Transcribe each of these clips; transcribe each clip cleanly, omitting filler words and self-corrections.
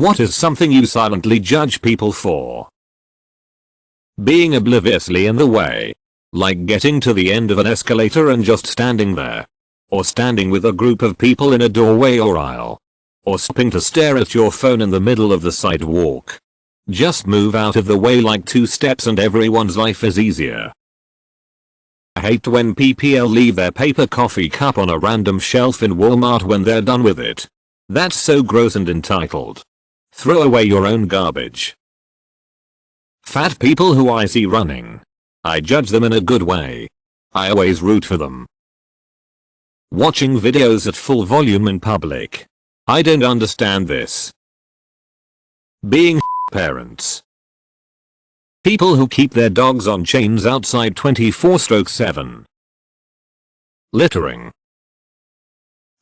What is something you silently judge people for? Being obliviously in the way. Like getting to the end of an escalator and just standing there. Or standing with a group of people in a doorway or aisle. Or stopping to stare at your phone in the middle of the sidewalk. Just move out of the way like 2 steps and everyone's life is easier. I hate when people leave their paper coffee cup on a random shelf in Walmart when they're done with it. That's so gross and entitled. Throw away your own garbage. Fat people who I see running. I judge them in a good way. I always root for them. Watching videos at full volume in public. I don't understand this. Being parents. People who keep their dogs on chains outside 24/7. Littering.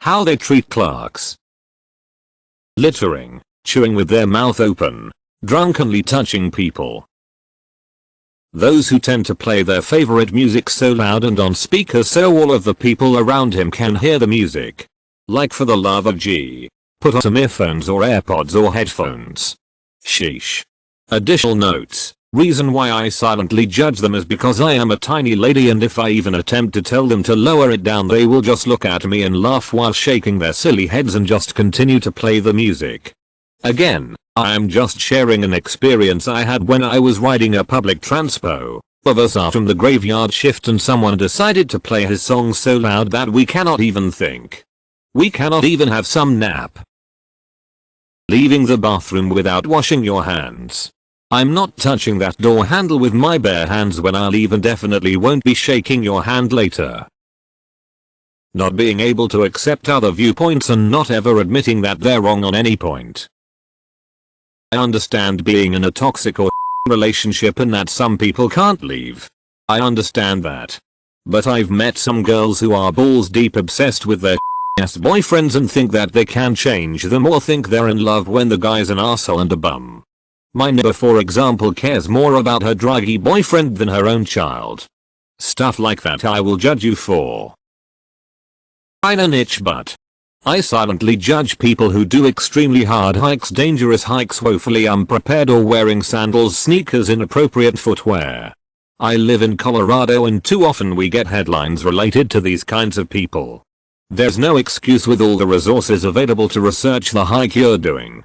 How they treat clerks. Littering, chewing with their mouth open, drunkenly touching people. Those who tend to play their favorite music so loud and on speaker so all of the people around him can hear the music. Like for the love of G. Put on some earphones or AirPods or headphones. Sheesh. Additional notes. Reason why I silently judge them is because I am a tiny lady and if I even attempt to tell them to lower it down they will just look at me and laugh while shaking their silly heads and just continue to play the music. Again, I am just sharing an experience I had when I was riding a public transpo. Of us are from the graveyard shift and someone decided to play his song so loud that we cannot even think. We cannot even have some nap. Leaving the bathroom without washing your hands. I'm not touching that door handle with my bare hands when I leave and definitely won't be shaking your hand later. Not being able to accept other viewpoints and not ever admitting that they're wrong on any point. I understand being in a toxic or relationship and that some people can't leave. I understand that. But I've met some girls who are balls deep obsessed with their ass boyfriends and think that they can change them or think they're in love when the guy's an asshole and a bum. My neighbor for example cares more about her druggy boyfriend than her own child. Stuff like that I will judge you for. I'm an itch butt. I silently judge people who do extremely hard hikes, dangerous hikes, woefully unprepared or wearing sandals, sneakers, inappropriate footwear. I live in Colorado and too often we get headlines related to these kinds of people. There's no excuse with all the resources available to research the hike you're doing.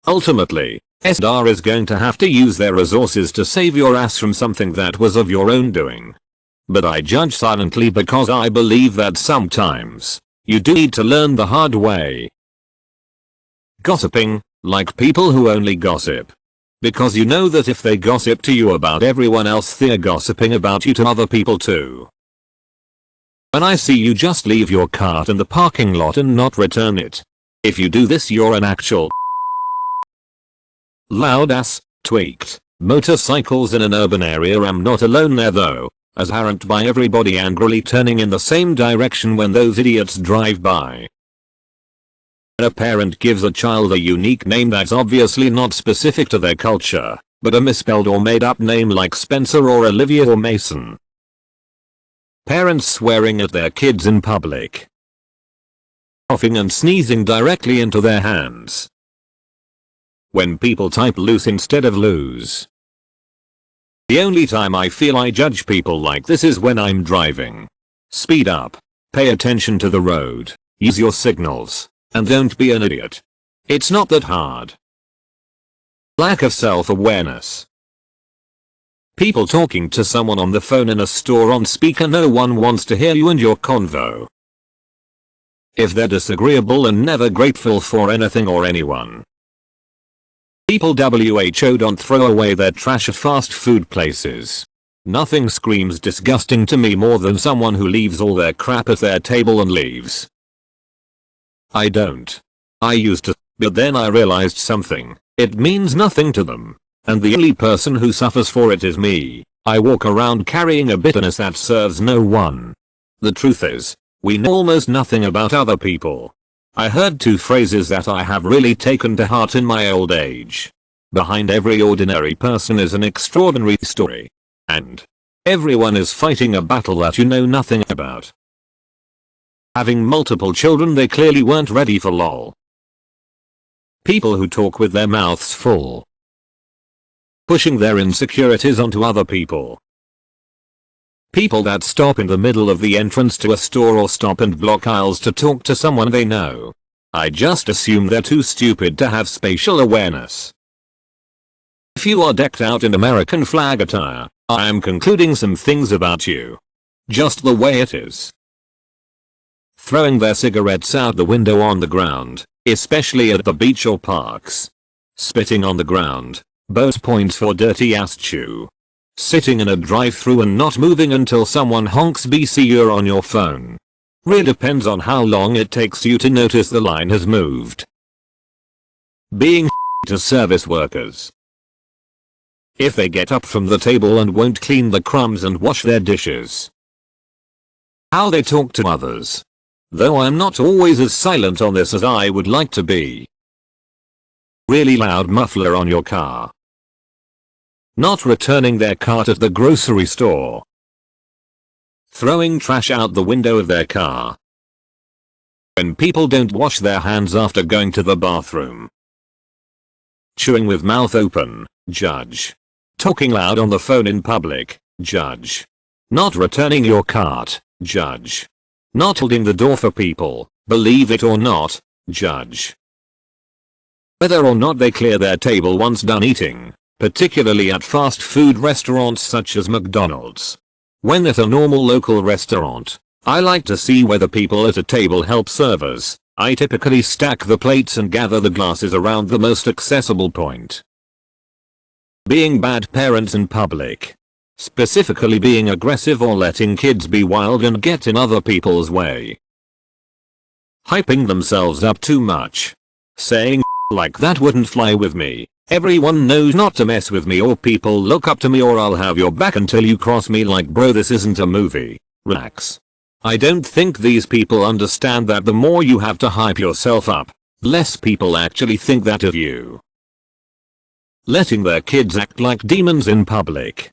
Ultimately, SR is going to have to use their resources to save your ass from something that was of your own doing. But I judge silently because I believe that sometimes you do need to learn the hard way. Gossiping, like people who only gossip. Because you know that if they gossip to you about everyone else they're gossiping about you to other people too. When I see you just leave your cart in the parking lot and not return it. If you do this you're an actual loud ass, tweaked. Motorcycles in an urban area. I'm not alone there though. As apparent by everybody angrily turning in the same direction when those idiots drive by. When a parent gives a child a unique name that's obviously not specific to their culture, but a misspelled or made up name like Spencer or Olivia or Mason. Parents swearing at their kids in public. Coughing and sneezing directly into their hands. When people type loose instead of lose. The only time I feel I judge people like this is when I'm driving. Speed up. Pay attention to the road. Use your signals. And don't be an idiot. It's not that hard. Lack of self-awareness. People talking to someone on the phone in a store on speaker. No one wants to hear you and your convo. If they're disagreeable and never grateful for anything or anyone. People WHO don't throw away their trash at fast food places. Nothing screams disgusting to me more than someone who leaves all their crap at their table and leaves. I don't. I used to, but then I realized something. It means nothing to them. And the only person who suffers for it is me. I walk around carrying a bitterness that serves no one. The truth is, we know almost nothing about other people. I heard 2 phrases that I have really taken to heart in my old age. Behind every ordinary person is an extraordinary story. And everyone is fighting a battle that you know nothing about. Having multiple children they clearly weren't ready for lol. People who talk with their mouths full. Pushing their insecurities onto other people. People that stop in the middle of the entrance to a store or stop and block aisles to talk to someone they know. I just assume they're too stupid to have spatial awareness. If you are decked out in American flag attire, I am concluding some things about you. Just the way it is. Throwing their cigarettes out the window on the ground, especially at the beach or parks. Spitting on the ground. Bonus points for dirty ass chew. Sitting in a drive-thru and not moving until someone honks BC you're on your phone. Really depends on how long it takes you to notice the line has moved. Being to service workers. If they get up from the table and won't clean the crumbs and wash their dishes. How they talk to others. Though I'm not always as silent on this as I would like to be. Really loud muffler on your car. Not returning their cart at the grocery store. Throwing trash out the window of their car. When people don't wash their hands after going to the bathroom. Chewing with mouth open, judge. Talking loud on the phone in public, judge. Not returning your cart, judge. Not holding the door for people, believe it or not, judge. Whether or not they clear their table once done eating, particularly at fast food restaurants such as McDonald's. When at a normal local restaurant, I like to see whether people at a table help servers. I typically stack the plates and gather the glasses around the most accessible point. Being bad parents in public. Specifically being aggressive or letting kids be wild and get in other people's way. Hyping themselves up too much. Saying like that wouldn't fly with me. Everyone knows not to mess with me or people look up to me or I'll have your back until you cross me like bro this isn't a movie. Relax. I don't think these people understand that the more you have to hype yourself up, less people actually think that of you. Letting their kids act like demons in public.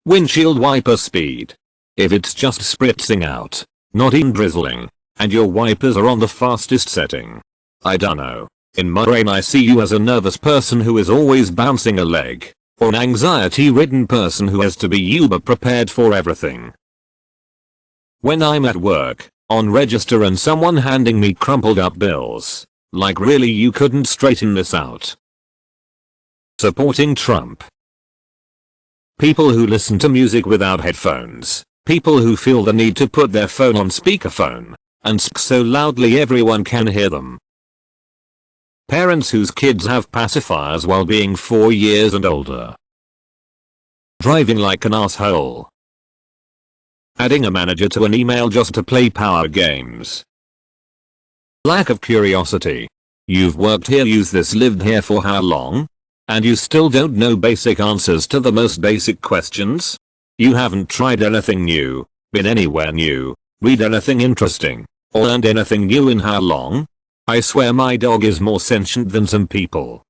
Windshield wiper speed. If it's just spritzing out, not even drizzling, and your wipers are on the fastest setting. I dunno. In my brain I see you as a nervous person who is always bouncing a leg, or an anxiety-ridden person who has to be uber prepared for everything. When I'm at work, on register and someone handing me crumpled up bills, like really you couldn't straighten this out. Supporting Trump. People who listen to music without headphones. People who feel the need to put their phone on speakerphone, and so loudly everyone can hear them. Parents whose kids have pacifiers while being 4 years and older. Driving like an asshole. Adding a manager to an email just to play power games. Lack of curiosity. You've worked here, used this, lived here for how long? And you still don't know basic answers to the most basic questions? You haven't tried anything new, been anywhere new, read anything interesting, or learned anything new in how long? I swear my dog is more sentient than some people.